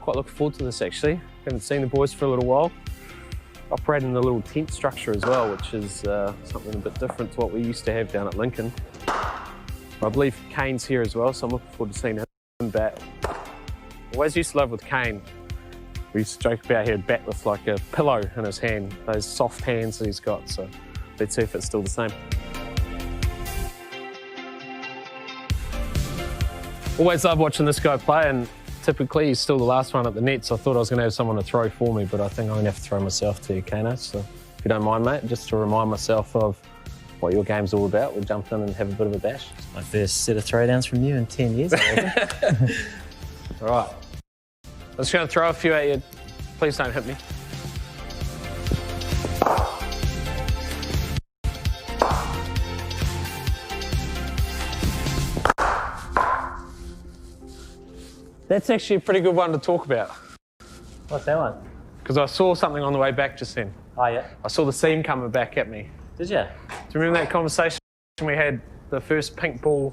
quite looking forward to this actually. Haven't seen the boys for a little while. Operating in a little tent structure as well, which is something a bit different to what we used to have down at Lincoln. I believe Kane's here as well, so I'm looking forward to seeing him bat. Always used to love with Kane. We used to joke about he would bat with like a pillow in his hand, those soft hands that he's got, so let's see if it's still the same. Always love watching this guy play, and typically he's still the last one at the net, so I thought I was going to have someone to throw for me, but I think I'm going to have to throw myself to you, Kano. So if you don't mind, mate, just to remind myself of what your game's all about, we'll jump in and have a bit of a bash. It's my first set of throwdowns from you in 10 years, I reckon. All right. I'm just going to throw a few at you. Please don't hit me. That's actually a pretty good one to talk about. What's that one? Because I saw something on the way back just then. Oh, yeah? I saw the seam coming back at me. Did you? Do you remember that conversation we had, the first pink ball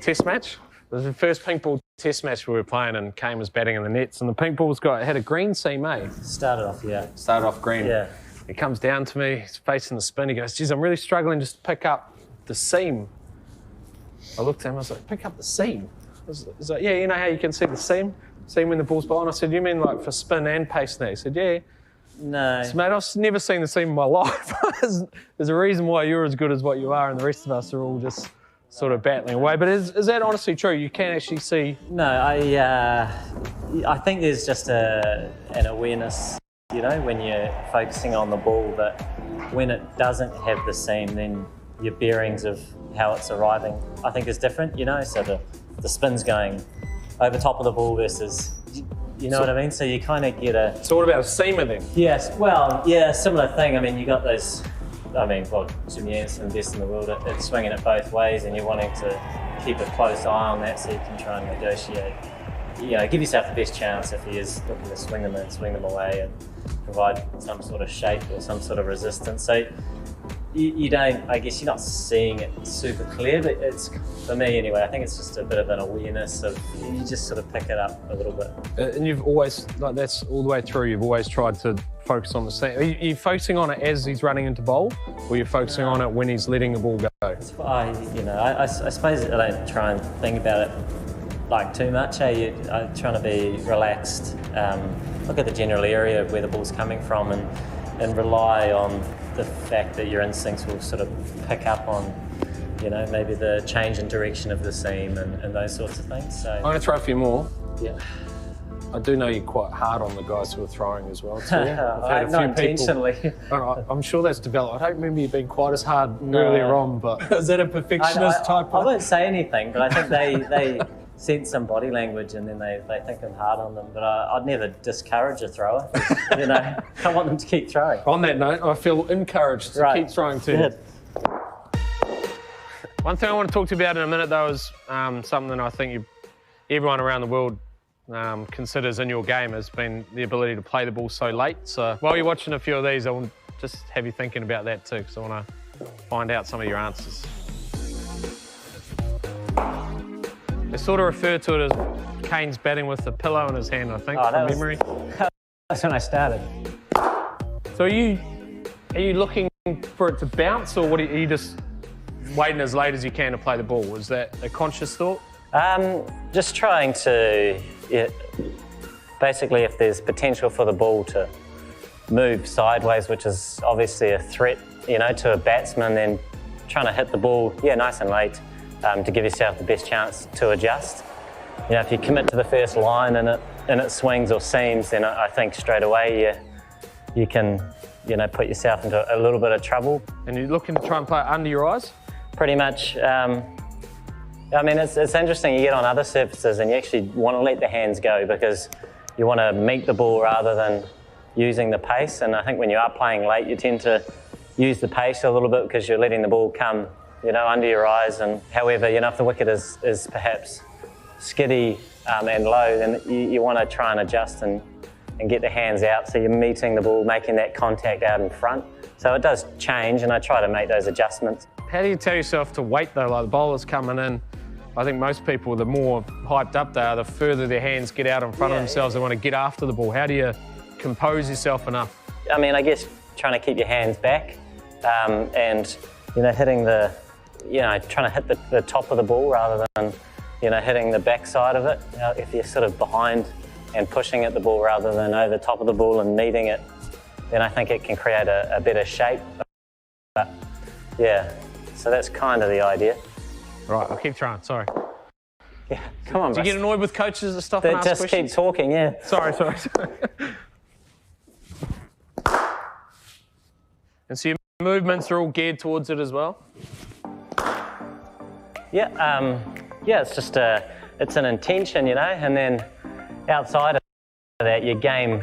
test match? It was the first pink ball test match we were playing, and Kane was batting in the nets, and the pink ball's had a green seam, eh? Started off, yeah. Started off green. Yeah. He comes down to me, he's facing the spin, he goes, geez, I'm really struggling just to pick up the seam. I looked at him, I was like, pick up the seam? He's like, yeah, you know how you can see the seam when the ball's bowling? I said, you mean like for spin and pace now? He said, yeah. No. So, mate, I've never seen the seam in my life. There's a reason why you're as good as what you are, and the rest of us are all just sort of battling away. But is that honestly true? You can actually see? No, I think there's just an awareness, you know, when you're focusing on the ball, that when it doesn't have the seam, then your bearings of how it's arriving, I think is different, you know, so the spin's going over top of the ball versus, you know what I mean? So you kind of get a... So what about a seamer then? Yes, well, yeah, similar thing. I mean, you got those, well, Jim Anderson, best in the world at swinging it both ways, and you're wanting to keep a close eye on that so you can try and negotiate. You know, give yourself the best chance if he is looking to swing them in, swing them away, and provide some sort of shape or some sort of resistance. So you don't, I guess you're not seeing it super clear, but it's, for me anyway, I think it's just a bit of an awareness of, you just sort of pick it up a little bit. And you've always, like that's all the way through, you've always tried to focus on the seam. Are you focusing on it as he's running into bowl, or you're focusing on it when he's letting the ball go? I suppose I don't try and think about it like too much. I'm trying to be relaxed, look at the general area of where the ball's coming from, and rely on the fact that your instincts will sort of pick up on, you know, maybe the change in direction of the seam and those sorts of things. So I'm going to throw a few more. Yeah. I do know you're quite hard on the guys who are throwing as well too. Not intentionally. I'm sure that's developed. I don't remember you being quite as hard earlier on, but is that a perfectionist type? I won't say anything, but I think they sense some body language, and then they think I'm hard on them. But I'd never discourage a thrower. You know, I want them to keep throwing. On that note, I feel encouraged to keep throwing too. Good. One thing I want to talk to you about in a minute though is something I think everyone around the world considers in your game has been the ability to play the ball so late. So while you're watching a few of these, I want to just have you thinking about that too, because I want to find out some of your answers. They sort of refer to it as Kane's batting with the pillow in his hand, I think, from memory. That's when I started. So are you looking for it to bounce, or are you just waiting as late as you can to play the ball? Is that a conscious thought? Just trying to, basically if there's potential for the ball to move sideways, which is obviously a threat, you know, to a batsman, then trying to hit the ball, nice and late, to give yourself the best chance to adjust. You know, if you commit to the first line and it swings or seams, then I think straight away you can, put yourself into a little bit of trouble. And you're looking to try and play it under your eyes? Pretty much. I mean, it's interesting, you get on other surfaces and you actually want to let the hands go because you want to meet the ball rather than using the pace. And I think when you are playing late, you tend to use the pace a little bit because you're letting the ball come, under your eyes. And however, if the wicket is perhaps skiddy and low, then you want to try and adjust and get the hands out so you're meeting the ball, making that contact out in front. So it does change, and I try to make those adjustments. How do you tell yourself to wait though? Like the bowler's coming in, I think most people, the more hyped up they are, the further their hands get out in front of themselves. They want to get after the ball. How do you compose yourself enough? I mean, I guess trying to keep your hands back and, you know, hitting the, you know, trying to hit the top of the ball rather than, you know, hitting the back side of it. If you're sort of behind and pushing at the ball rather than over the top of the ball and meeting it, then I think it can create a better shape. But yeah, so that's kind of the idea. Right, I'll keep trying, sorry. Yeah, come on, Do you get annoyed with coaches that stop and ask just questions? keep talking, yeah. Sorry. And so your movements are all geared towards it as well? Yeah, it's just it's an intention, you know, and then outside of that, your game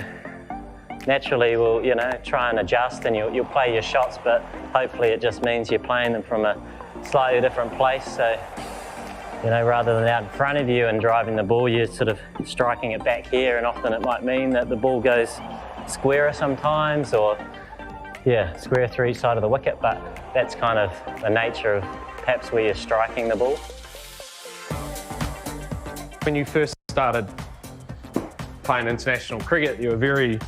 naturally will, you know, try and adjust and you'll play your shots, but hopefully it just means you're playing them from a slightly different place. So, you know, rather than out in front of you and driving the ball, you're sort of striking it back here, and often it might mean that the ball goes squarer sometimes, or yeah, square through each side of the wicket, but that's kind of the nature of perhaps where you're striking the ball. When you first started playing international cricket, you were very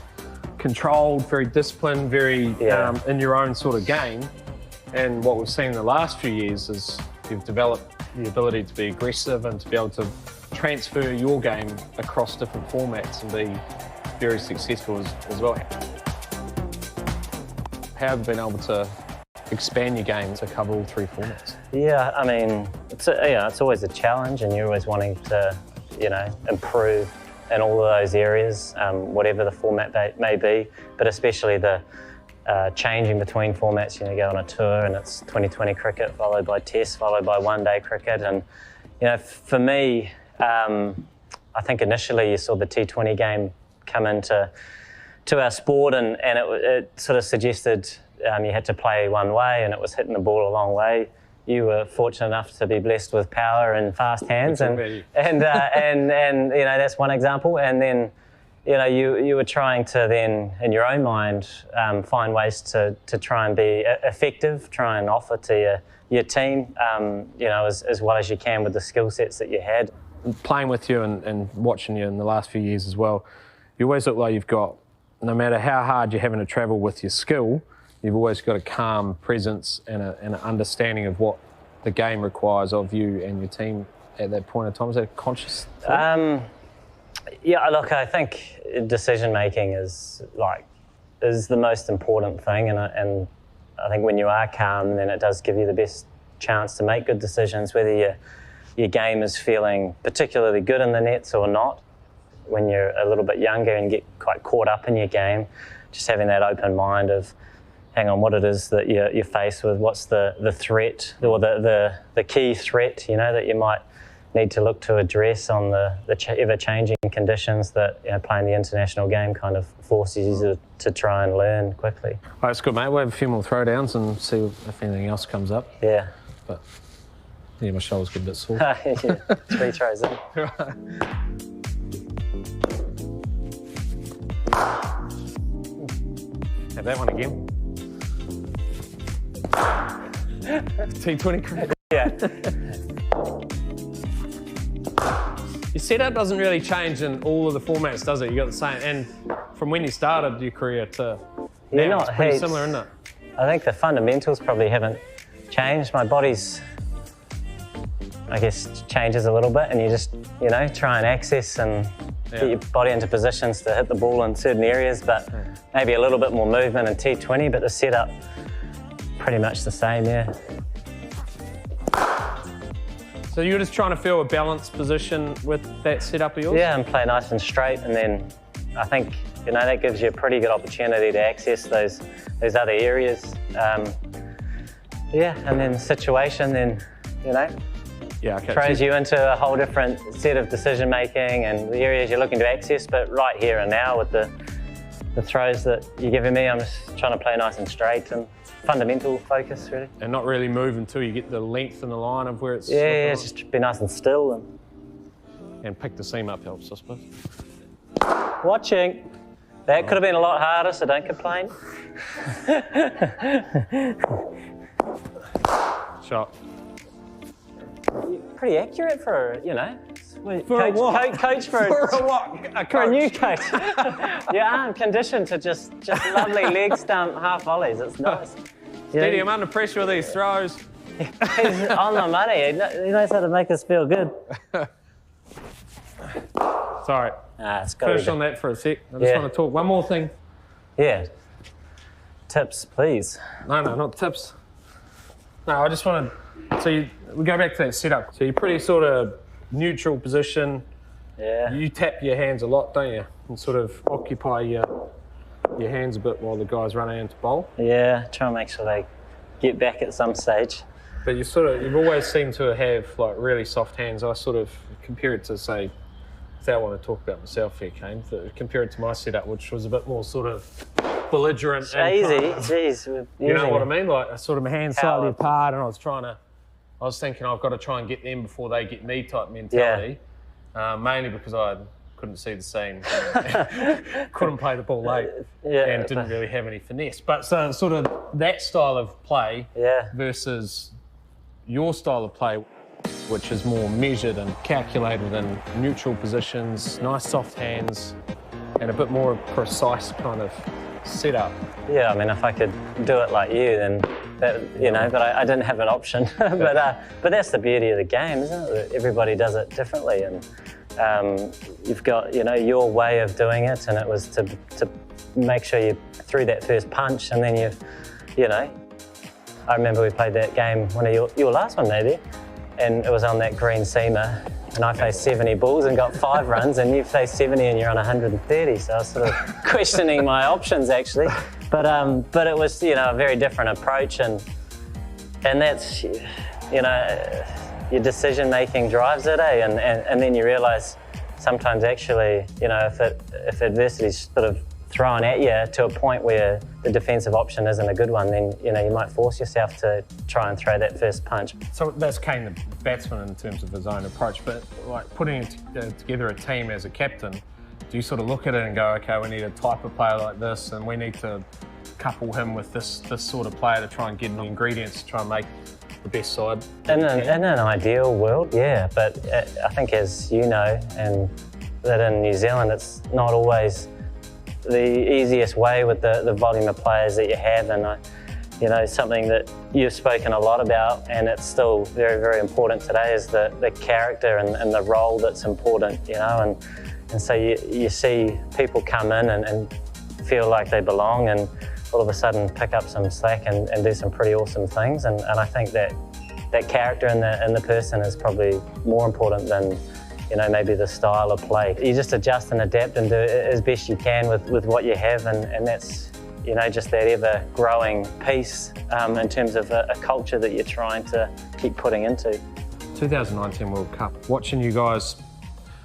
controlled, very disciplined, very in your own sort of game. And what we've seen in the last few years is you've developed the ability to be aggressive and to be able to transfer your game across different formats and be very successful as well. How have you been able to expand your game to cover all three formats? Yeah, I mean, it's always a challenge, and you're always wanting to, you know, improve in all of those areas, whatever the format may be, but especially the changing between formats. You know, you go on a tour and it's 2020 cricket followed by Test, followed by one-day cricket, and you know, for me, I think initially you saw the T20 game come into our sport, and it sort of suggested you had to play one way, and it was hitting the ball a long way. You were fortunate enough to be blessed with power and fast hands, and you know, that's one example. And then, you know, you were trying to then, in your own mind, find ways to try and be effective, try and offer to your team, you know, as well as you can with the skill sets that you had. Playing with you and watching you in the last few years as well, you always look like you've got, no matter how hard you're having to travel with your skill, you've always got a calm presence and an understanding of what the game requires of you and your team at that point in time. Is that a conscious thought? Yeah, look, I think decision making is the most important thing, and I think when you are calm, then it does give you the best chance to make good decisions, whether your game is feeling particularly good in the nets or not. When you're a little bit younger and get quite caught up in your game, just having that open mind of, hang on, what it is that you're faced with, what's the threat, or the key threat, you know, that you might need to look to address on the ever-changing conditions that, you know, playing the international game kind of forces you to try and learn quickly. All right, that's good, mate. We'll have a few more throwdowns and see if anything else comes up. Yeah. But yeah, my shoulder's getting a bit sore. Yeah, 3 throws in. Right. Have that one again. T20 cricket. Yeah. Your setup doesn't really change in all of the formats, does it? You got the same, and from when you started your career to now, it's pretty similar, isn't it? I think the fundamentals probably haven't changed. My body's, I guess, changes a little bit, and you just, you know, try and access and get your body into positions to hit the ball in certain areas, but maybe a little bit more movement in T20, but the setup pretty much the same, yeah. So you're just trying to feel a balanced position with that setup of yours? Yeah, and play nice and straight, and then I think, you know, that gives you a pretty good opportunity to access those other areas. Yeah, and then the situation then, you know, throws you into a whole different set of decision making and the areas you're looking to access, but right here and now with the throws that you're giving me, I'm just trying to play nice and straight and fundamental focus, really. And not really move until you get the length and the line of where it's... Yeah, just be nice and still. And pick the seam up helps, I suppose. Watching. That could have been a lot harder, so don't complain. Shot. pretty accurate for, you know, For a what? coach for a what? for a new coach. Your arm conditioned to just lovely leg stump half volleys. It's nice. Steady, I'm under pressure with these throws. He's on the money. He knows how to make us feel good. Sorry. It's got Finish on that for a sec. I just want to talk one more thing. Yeah. Tips, please. No, not tips. No, I just want to. So we go back to that setup. So you're pretty sort of neutral position. Yeah. You tap your hands a lot, don't you? And sort of occupy your hands a bit while the guys run in to bowl. Yeah. Try and make sure they get back at some stage. But you've always seemed to have like really soft hands. I sort of compare it to, say, if I want to talk about myself here, Kane, compare it to my setup, which was a bit more sort of belligerent. Jeez. You know what I mean? Like sort of my hands slightly apart, and I was thinking I've got to try and get them before they get me type mentality. Yeah. Mainly because I couldn't see the seam, couldn't play the ball late, and didn't really have any finesse. But so sort of that style of play versus your style of play, which is more measured and calculated in neutral positions, nice soft hands, and a bit more precise kind of setup. Yeah, I mean, if I could do it like you, then that, you know, but I didn't have an option. but that's the beauty of the game, isn't it? That everybody does it differently, and you've got, you know, your way of doing it, and it was to make sure you threw that first punch, and then you know. I remember we played that game, one of your last one maybe, and it was on that green seamer, and I faced 70 balls and got 5 runs, and you faced 70 and you're on 130, so I was sort of questioning my options actually. But it was, you know, a very different approach, and that's, you know, your decision making drives it, and then you realise sometimes actually, you know, if adversity's sort of thrown at you to a point where the defensive option isn't a good one, then, you know, you might force yourself to try and throw that first punch. So that's Kane, the batsman, in terms of his own approach, but like putting together a team as a captain, do you sort of look at it and go, okay, we need a type of player like this, and we need to couple him with this sort of player to try and get the ingredients to try and make the best side? In an ideal world, yeah, but I think, as you know, and that in New Zealand it's not always the easiest way with the volume of players that you have, and you know, something that you've spoken a lot about, and it's still very, very important today, is the character and the role that's important, you know, and so you see people come in and feel like they belong, and all of a sudden pick up some slack and do some pretty awesome things, and I think that character in the person is probably more important than, you know, maybe the style of play. You just adjust and adapt and do as best you can with what you have, and that's, you know, just that ever-growing piece in terms of a culture that you're trying to keep putting into. 2019 World Cup, watching you guys,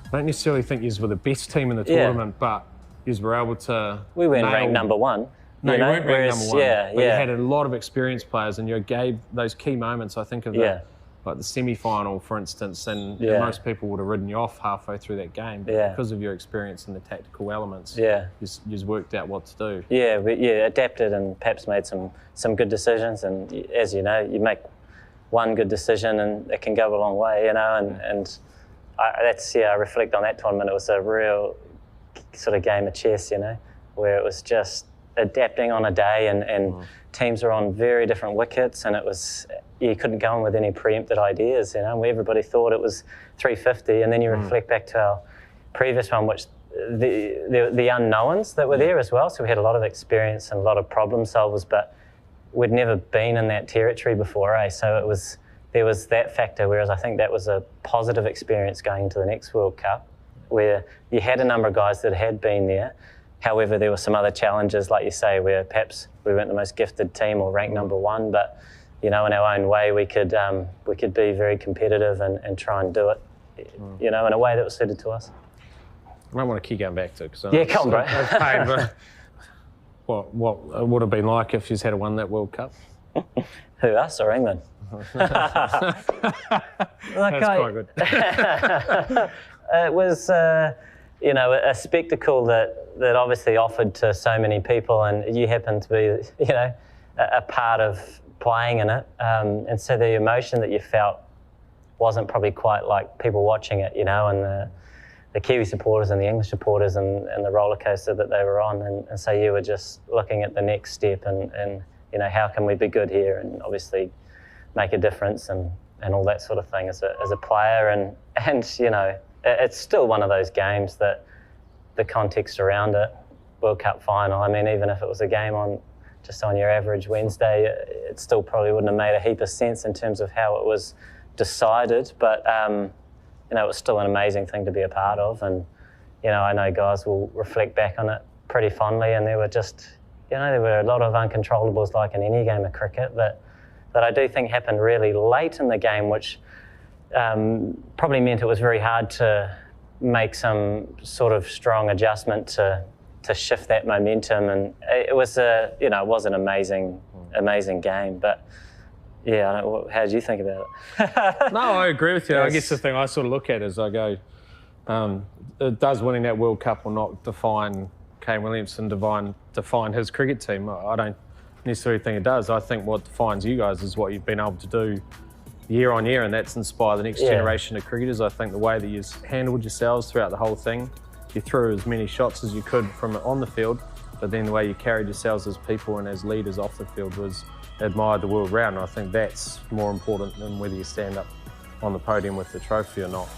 I don't necessarily think you were the best team in the tournament, but you were able to We weren't ranked number one. No, you weren't ranked number one, but you had a lot of experienced players, and you gave those key moments, I think, of like the semi-final, for instance, and most people would have ridden you off halfway through that game, but because of your experience in the tactical elements, you worked out what to do. Yeah, adapted and perhaps made some good decisions, and as you know, you make one good decision and it can go a long way, you know, and I reflect on that tournament. It was a real sort of game of chess, you know, where it was just adapting on a day, and teams are on very different wickets, and it was, you couldn't go in with any preempted ideas, you know. Everybody thought it was 350, and then you reflect back to our previous one, which the unknowns that were there as well. So we had a lot of experience and a lot of problem solvers, but we'd never been in that territory before, So there was that factor, whereas I think that was a positive experience going into the next World Cup, where you had a number of guys that had been there. However, there were some other challenges, like you say, where perhaps we weren't the most gifted team or ranked number one, but, you know, in our own way, we could be very competitive and try and do it, you know, in a way that was suited to us. I don't want to keep going back to it, because come on, bro. What it would have been like if you had won that World Cup? Who, us or England? That's quite good. It was, you know, a spectacle that obviously offered to so many people, and you happened to be, you know, a part of playing in it. And so the emotion that you felt wasn't probably quite like people watching it, you know, and the Kiwi supporters and the English supporters and the roller coaster that they were on. And so you were just looking at the next step and you know, how can we be good here and obviously make a difference and all that sort of thing as a player. And you know, it's still one of those games that the context around it, World Cup final, I mean, even if it was a game on just on your average Wednesday, it still probably wouldn't have made a heap of sense in terms of how it was decided. But you know, it was still an amazing thing to be a part of. And you know, I know guys will reflect back on it pretty fondly, and there were just, you know, there were a lot of uncontrollables like in any game of cricket that I do think happened really late in the game, which probably meant it was very hard to make some sort of strong adjustment to shift that momentum. And it was you know, it was an amazing game. But yeah, I don't know, how did you think about it? No, I agree with you. Yes. I guess the thing I sort of look at is I go, does winning that World Cup or not define Kane Williamson, define his cricket team? I don't necessarily think it does. I think what defines you guys is what you've been able to do year on year, and that's inspire the next generation of cricketers. I think the way that you've handled yourselves throughout the whole thing, you threw as many shots as you could from on the field, but then the way you carried yourselves as people and as leaders off the field was admired the world round. And I think that's more important than whether you stand up on the podium with the trophy or not.